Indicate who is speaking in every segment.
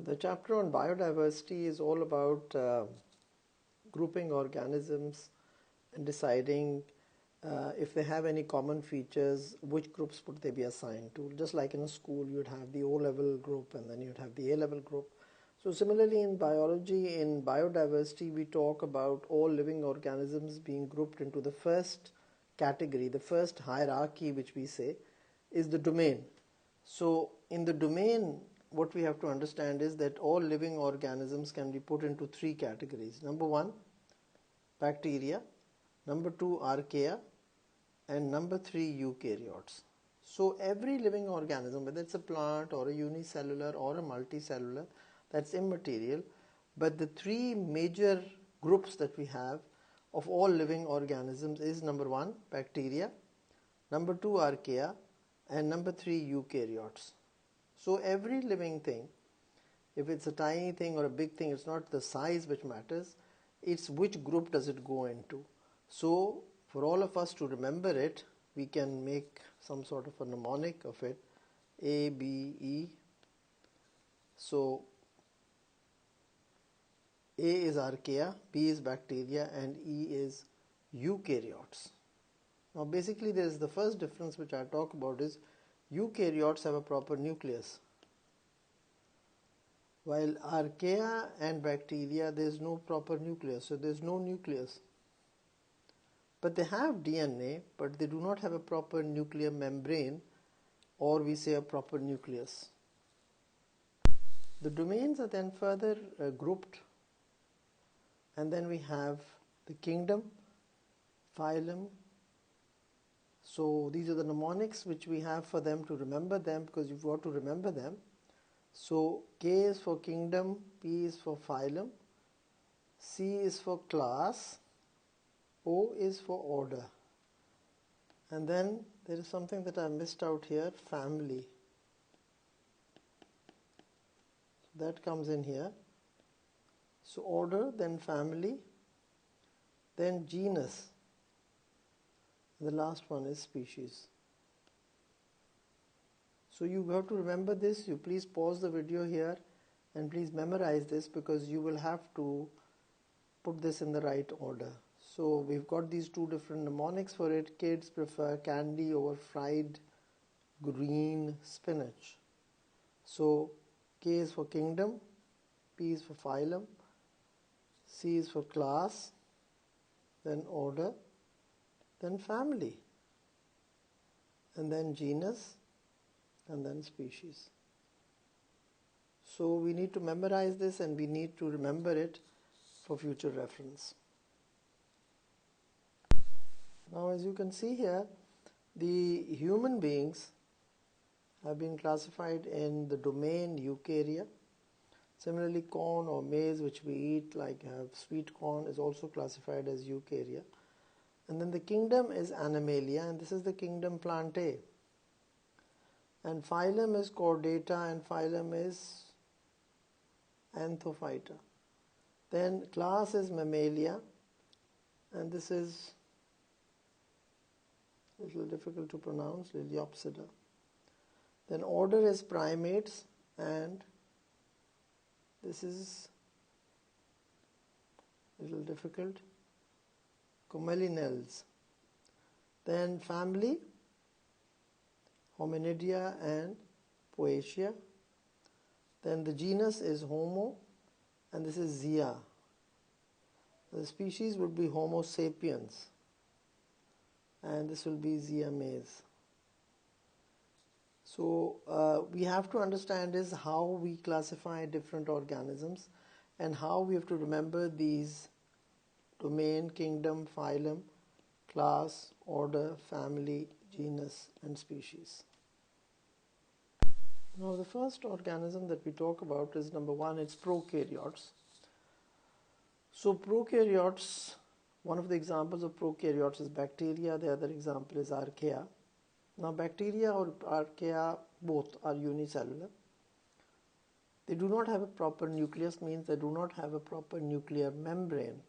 Speaker 1: The chapter on biodiversity is all about grouping organisms and deciding if they have any common features, which groups would they be assigned to. Just like in a school, you'd have the O-level group and then you'd have the A-level group. So similarly in biology, in biodiversity, we talk about all living organisms being grouped into the first category, the first hierarchy, which we say is the domain. So in the domain, what we have to understand is that all living organisms can be put into three categories. Number one, bacteria. Number two, archaea. And number three, eukaryotes. So every living organism, whether it's a plant or a unicellular or a multicellular, that's immaterial. But the three major groups that we have of all living organisms is number one, bacteria, number two, archaea, and number three, eukaryotes. So every living thing, if it's a tiny thing or a big thing, it's not the size which matters, it's which group does it go into. So for all of us to remember it, we can make some sort of a mnemonic of it, A, B, E. So A is archaea, B is bacteria, and E is eukaryotes. Now basically there is the first difference which I talk about is eukaryotes have a proper nucleus, while archaea and bacteria there is no proper nucleus, so there is no nucleus. But they have DNA, but they do not have a proper nuclear membrane, or we say a proper nucleus. The domains are then further grouped, and then we have the kingdom, phylum. So these are the mnemonics which we have for them to remember them, because you've got to remember them. So K is for kingdom, P is for phylum, C is for class, O is for order. And then there is something that I missed out here, family. So that comes in here. So order, then family, then genus. The last one is species. So you have to remember this. You please pause the video here and please memorize this, because you will have to put this in the right order. So we've got these two different mnemonics for it. Kids prefer candy over fried green spinach. So K is for kingdom, P is for phylum, C is for class, then order, then family, and then genus, and then species. So we need to memorize this and we need to remember it for future reference. Now as you can see here, the human beings have been classified in the domain eukarya. Similarly, corn or maize which we eat, like have sweet corn, is also classified as eukarya. And then the kingdom is Animalia, and this is the kingdom Plantae. And phylum is Chordata, and phylum is Anthophyta. Then class is Mammalia, and this is a little difficult to pronounce, Liliopsida. Then order is primates, and this is a little difficult, Commelinelles. Then family, Hominidia and Poaceae. Then the genus is Homo, and this is Zea. The species would be Homo sapiens, and this will be Zea mays. So we have to understand is how we classify different organisms and how we have to remember these domain, kingdom, phylum, class, order, family, genus, and species. Now the first organism that we talk about is number one, it's prokaryotes. So prokaryotes, one of the examples of prokaryotes is bacteria, the other example is archaea. Now bacteria or archaea both are unicellular. They do not have a proper nucleus, means they do not have a proper nuclear membrane.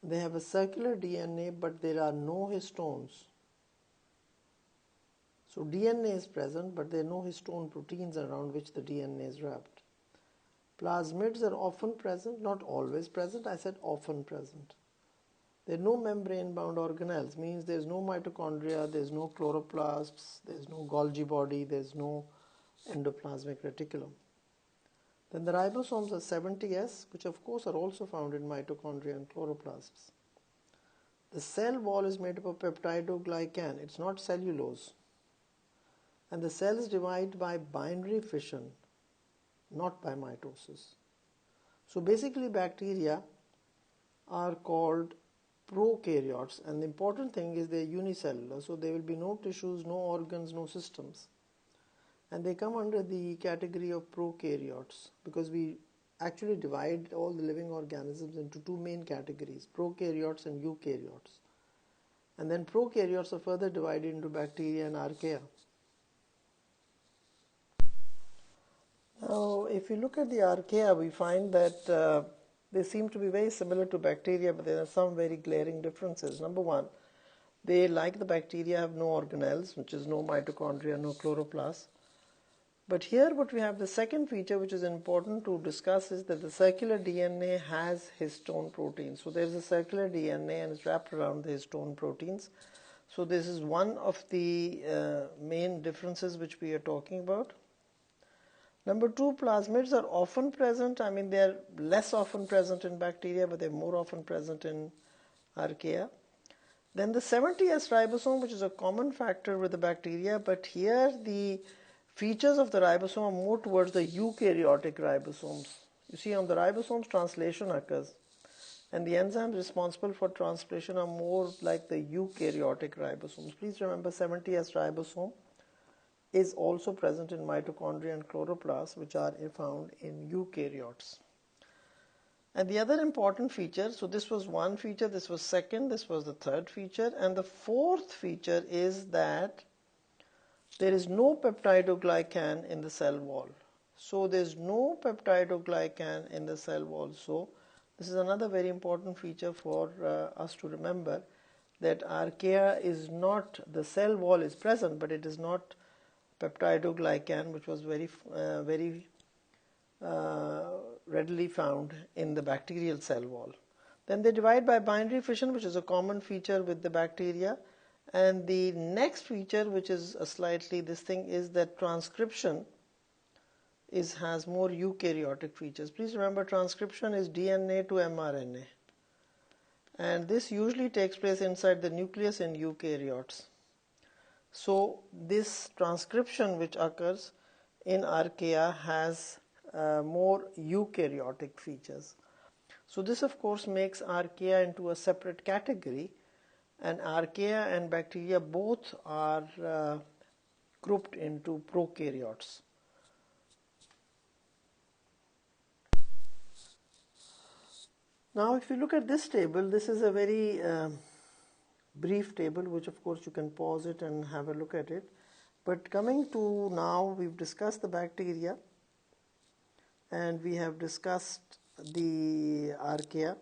Speaker 1: They have a circular DNA, but there are no histones. So DNA is present, but there are no histone proteins around which the DNA is wrapped. Plasmids are often present, not always present. I said often present. There are no membrane-bound organelles, means there is no mitochondria, there is no chloroplasts, there is no Golgi body, there is no endoplasmic reticulum. Then the ribosomes are 70S, which of course are also found in mitochondria and chloroplasts. The cell wall is made up of peptidoglycan, it's not cellulose. And the cells divide by binary fission, not by mitosis. So basically bacteria are called prokaryotes, and the important thing is they're unicellular, so there will be no tissues, no organs, no systems. And they come under the category of prokaryotes because we actually divide all the living organisms into two main categories, prokaryotes and eukaryotes. And then prokaryotes are further divided into bacteria and archaea. Now, if you look at the archaea, we find that they seem to be very similar to bacteria, but there are some very glaring differences. Number one, they, like the bacteria, have no organelles, which is no mitochondria, no chloroplasts. But here what we have, the second feature which is important to discuss, is that the circular DNA has histone proteins. So there is a circular DNA and it's wrapped around the histone proteins. So this is one of the main differences which we are talking about. Number two, plasmids are often present. I mean, they are less often present in bacteria, but they're more often present in archaea. Then the 70S ribosome, which is a common factor with the bacteria, but here the features of the ribosome are more towards the eukaryotic ribosomes. You see, on the ribosomes, translation occurs, and the enzymes responsible for translation are more like the eukaryotic ribosomes. Please remember, 70S ribosome is also present in mitochondria and chloroplasts, which are found in eukaryotes. And the other important feature, so this was one feature, this was second, this was the third feature, and the fourth feature is that there is no peptidoglycan in the cell wall. So there is no peptidoglycan in the cell wall. So this is another very important feature for us to remember, that archaea is not, the cell wall is present, but it is not peptidoglycan, which was very readily found in the bacterial cell wall. Then they divide by binary fission, which is a common feature with the bacteria. And the next feature, which is a slightly this thing, is that transcription has more eukaryotic features. Please remember, transcription is DNA to mRNA. And this usually takes place inside the nucleus in eukaryotes. So this transcription which occurs in archaea has more eukaryotic features. So this of course makes archaea into a separate category, and archaea and bacteria both are grouped into prokaryotes. Now if you look at this table, this is a very brief table, which of course you can pause it and have a look at it. But coming to now, we've discussed the bacteria and we have discussed the archaea.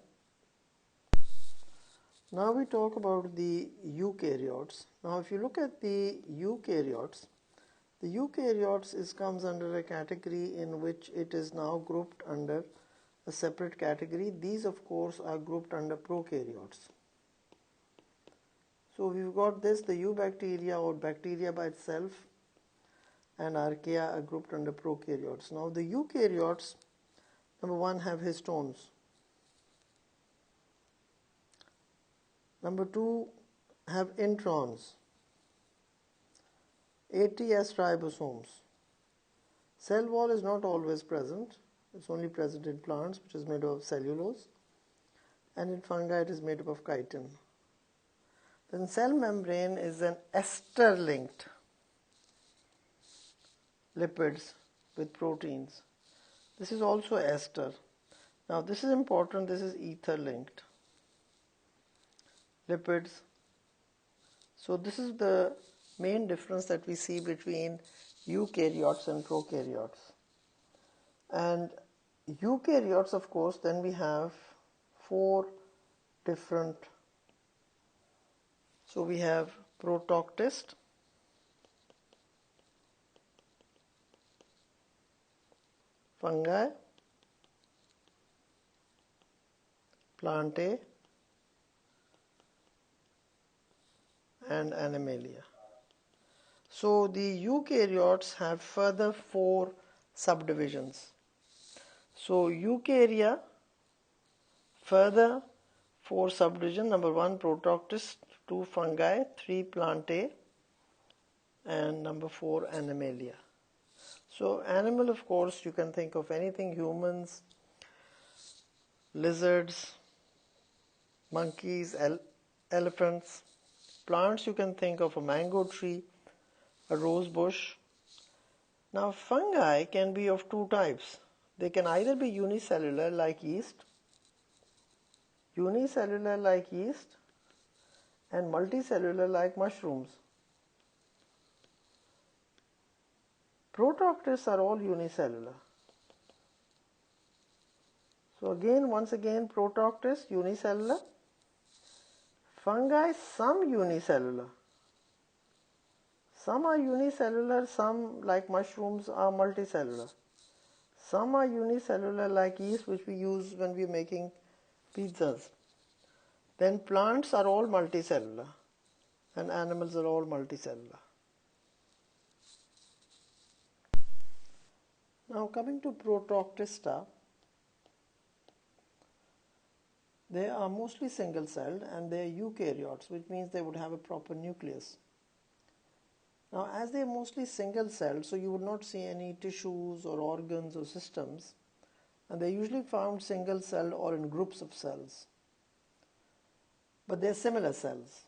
Speaker 1: Now we talk about the eukaryotes. Now if you look at the eukaryotes comes under a category in which it is now grouped under a separate category. These of course are grouped under prokaryotes. So we've got this, the eubacteria or bacteria by itself, and archaea are grouped under prokaryotes. Now the eukaryotes, number one, have histones. Number two, have introns, 80S ribosomes. Cell wall is not always present. It's only present in plants, which is made of cellulose, and in fungi it is made up of chitin. Then cell membrane is an ester-linked lipids with proteins. This is also ester. Now this is important, this is ether-linked lipids. So this is the main difference that we see between eukaryotes and prokaryotes. And eukaryotes, of course, then we have four different. So we have protoctist, fungi, Plantae, and Animalia. So the eukaryotes have further 4 subdivisions. So eukarya, further 4 subdivisions. Number 1 Protoctis, 2 fungi, 3 Plantae, and number 4 Animalia. So animal, of course, you can think of anything: humans, lizards, monkeys, elephants. Plants, you can think of a mango tree, a rose bush. Now fungi can be of 2 types. They can either be unicellular like yeast, and multicellular like mushrooms. Protoctis are all unicellular. So once again, Protoctis unicellular. Fungi, some unicellular. Some are unicellular, some like mushrooms are multicellular. Some are unicellular like yeast, which we use when we are making pizzas. Then plants are all multicellular and animals are all multicellular. Now coming to Protoctista, they are mostly single-celled and they are eukaryotes, which means they would have a proper nucleus. Now as they are mostly single-celled, so you would not see any tissues or organs or systems, and they are usually found single-celled or in groups of cells. But they are similar cells.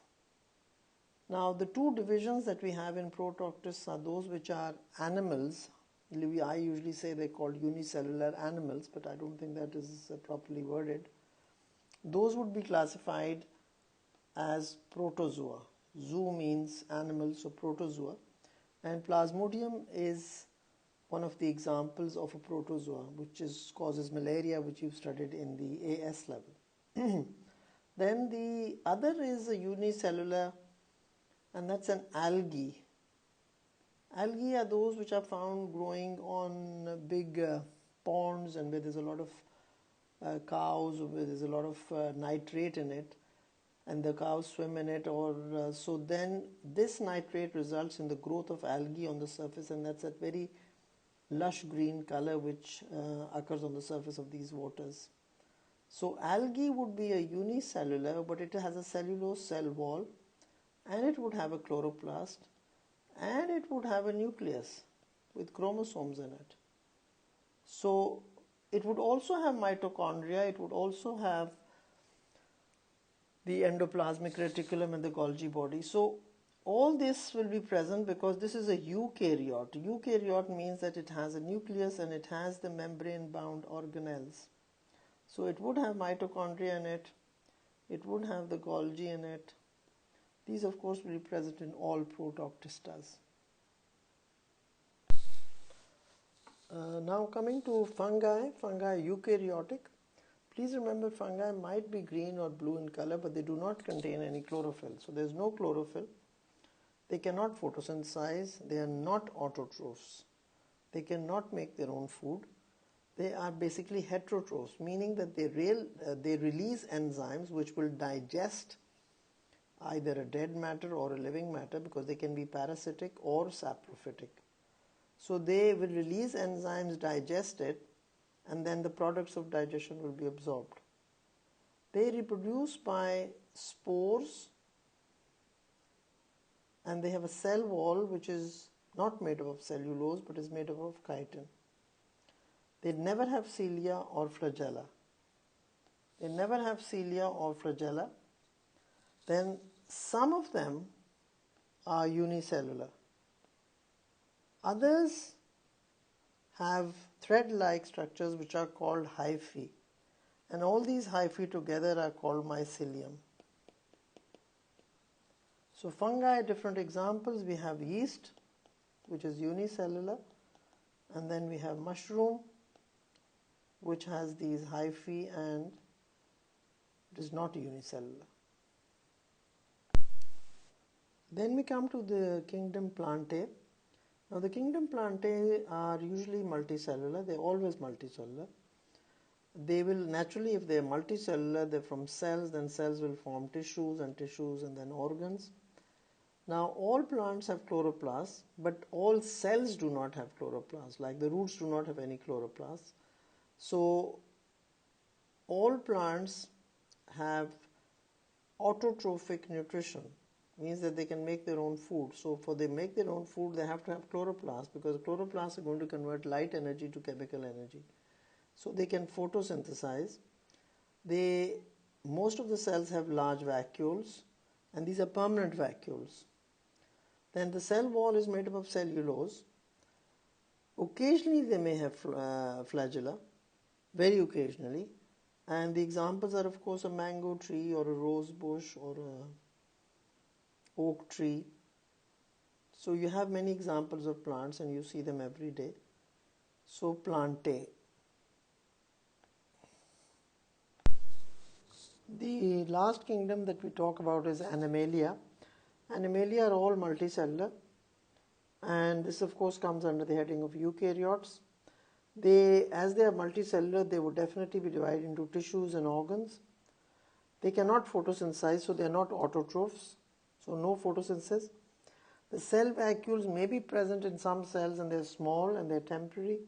Speaker 1: Now the 2 divisions that we have in Protoctis are those which are animals. I usually say they're called unicellular animals, but I don't think that is properly worded. Those would be classified as protozoa. Zoo means animals, so protozoa. And Plasmodium is one of the examples of a protozoa, which causes malaria, which you've studied in the AS level. Then the other is a unicellular, and that's an algae. Algae are those which are found growing on big ponds and where there's a lot of cows, where there's a lot of nitrate in it, and the cows swim in it, so then this nitrate results in the growth of algae on the surface, and that's that very lush green color which occurs on the surface of these waters. So algae would be a unicellular, but it has a cellulose cell wall, and it would have a chloroplast, and it would have a nucleus with chromosomes in it. So it would also have mitochondria, it would also have the endoplasmic reticulum and the Golgi body. So all this will be present because this is a eukaryote. Eukaryote means that it has a nucleus and it has the membrane-bound organelles. So it would have mitochondria in it, it would have the Golgi in it. These, of course, will be present in all Protoctistas. Now coming to fungi eukaryotic. Please remember, fungi might be green or blue in color, but they do not contain any chlorophyll. So there is no chlorophyll. They cannot photosynthesize. They are not autotrophs. They cannot make their own food. They are basically heterotrophs, meaning that they release enzymes which will digest either a dead matter or a living matter, because they can be parasitic or saprophytic. So they will release enzymes, digest it, and then the products of digestion will be absorbed. They reproduce by spores, and they have a cell wall which is not made up of cellulose but is made up of chitin. They never have cilia or flagella. Then some of them are unicellular. Others have thread-like structures which are called hyphae, and all these hyphae together are called mycelium. So fungi, different examples. We have yeast, which is unicellular, and then we have mushroom, which has these hyphae and it is not unicellular. Then we come to the kingdom Plantae. Now the kingdom Plantae are usually multicellular, they're always multicellular. They will naturally, if they're multicellular, they're from cells, then cells will form tissues and then organs. Now all plants have chloroplasts, but all cells do not have chloroplasts, like the roots do not have any chloroplasts. So all plants have autotrophic nutrition, means that they can make their own food. So for they make their own food, they have to have chloroplasts, because chloroplasts are going to convert light energy to chemical energy. So they can photosynthesize. Most of the cells have large vacuoles, and these are permanent vacuoles. Then the cell wall is made up of cellulose. Occasionally they may have flagella, very occasionally. And the examples are, of course, a mango tree or a rose bush or a oak tree. So you have many examples of plants and you see them every day. So Plantae. The last kingdom that we talk about is Animalia. Animalia are all multicellular, and this of course comes under the heading of eukaryotes. As they are multicellular, they would definitely be divided into tissues and organs. They cannot photosynthesize, so they are not autotrophs, so no photosynthesis. The cell vacuoles may be present in some cells, and they're small and they're temporary.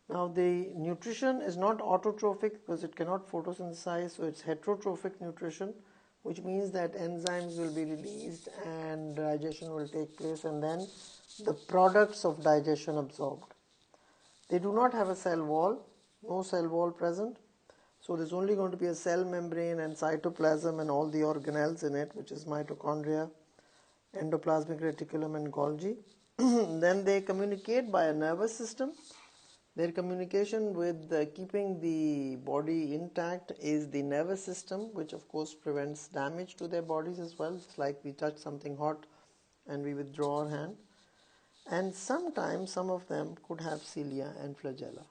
Speaker 1: Now the nutrition is not autotrophic because it cannot photosynthesize, so it's heterotrophic nutrition, which means that enzymes will be released and digestion will take place, and then the products of digestion absorbed. They do not have a cell wall, no cell wall present, so there's only going to be a cell membrane and cytoplasm and all the organelles in it, which is mitochondria, endoplasmic reticulum and Golgi. Then they communicate by a nervous system. Their communication with keeping the body intact is the nervous system, which of course prevents damage to their bodies as well. It's like we touch something hot and we withdraw our hand. And sometimes some of them could have cilia and flagella.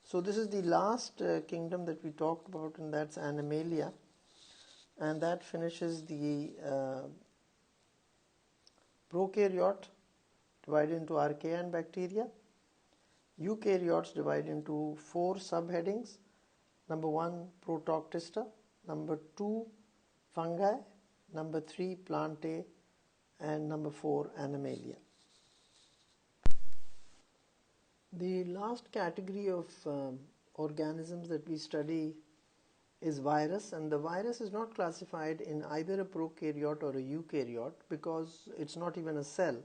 Speaker 1: So this is the last kingdom that we talked about, and that's Animalia. And that finishes the Prokaryote, divided into Archaea and bacteria. Eukaryotes divided into 4 subheadings. Number 1, Protoctista. Number 2, Fungi. Number 3, Plantae. And number 4, Animalia. The last category of organisms that we study is virus, and the virus is not classified in either a prokaryote or a eukaryote because it's not even a cell.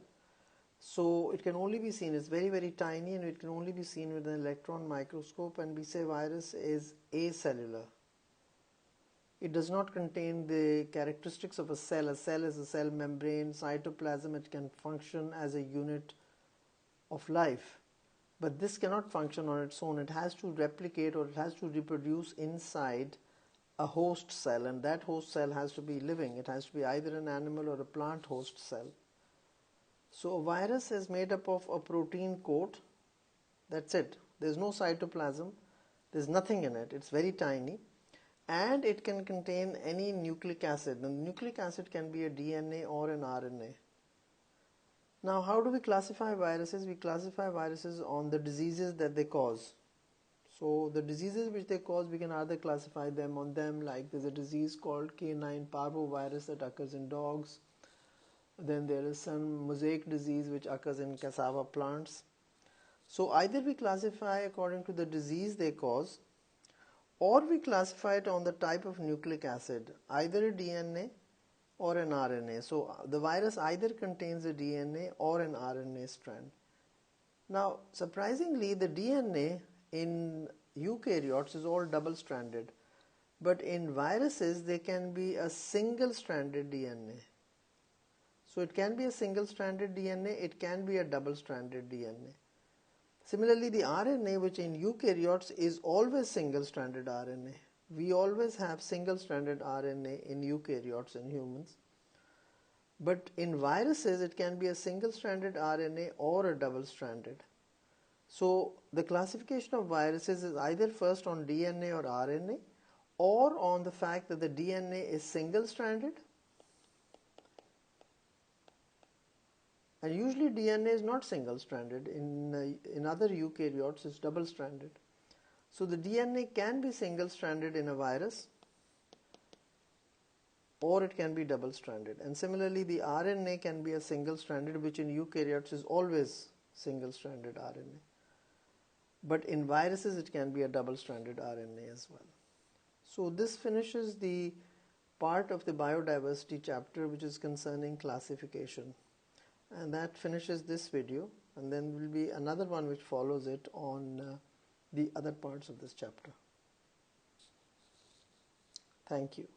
Speaker 1: So it can only be seen, it's very, very tiny, and it can only be seen with an electron microscope, and we say virus is acellular. It does not contain the characteristics of a cell. A cell is a cell membrane, cytoplasm, it can function as a unit of life. But this cannot function on its own. It has to replicate, or it has to reproduce inside a host cell, and that host cell has to be living. It has to be either an animal or a plant host cell. So a virus is made up of a protein coat. That's it. There's no cytoplasm. There's nothing in it. It's very tiny. And it can contain any nucleic acid. And the nucleic acid can be a DNA or an RNA. Now, how do we classify viruses? We classify viruses on the diseases that they cause. So the diseases which they cause, we can either classify them on them, like there's a disease called canine parvovirus that occurs in dogs. Then there is some mosaic disease which occurs in cassava plants. So either we classify according to the disease they cause, or we classify it on the type of nucleic acid, either a DNA or an RNA. So the virus either contains a DNA or an RNA strand. Now, surprisingly, the DNA in eukaryotes is all double-stranded, but in viruses there can be a single-stranded DNA. So it can be a single-stranded DNA, it can be a double-stranded DNA. Similarly, the RNA, which in eukaryotes is always single-stranded RNA. We always have single-stranded RNA in eukaryotes in humans. But in viruses, it can be a single-stranded RNA or a double-stranded. So the classification of viruses is either first on DNA or RNA, or on the fact that the DNA is single-stranded, And usually DNA is not single-stranded. In other eukaryotes, it's double-stranded. So the DNA can be single-stranded in a virus, or it can be double-stranded. And similarly, the RNA can be a single-stranded, which in eukaryotes is always single-stranded RNA. But in viruses, it can be a double-stranded RNA as well. So this finishes the part of the biodiversity chapter which is concerning classification. And that finishes this video, and then will be another one which follows it on the other parts of this chapter. Thank you.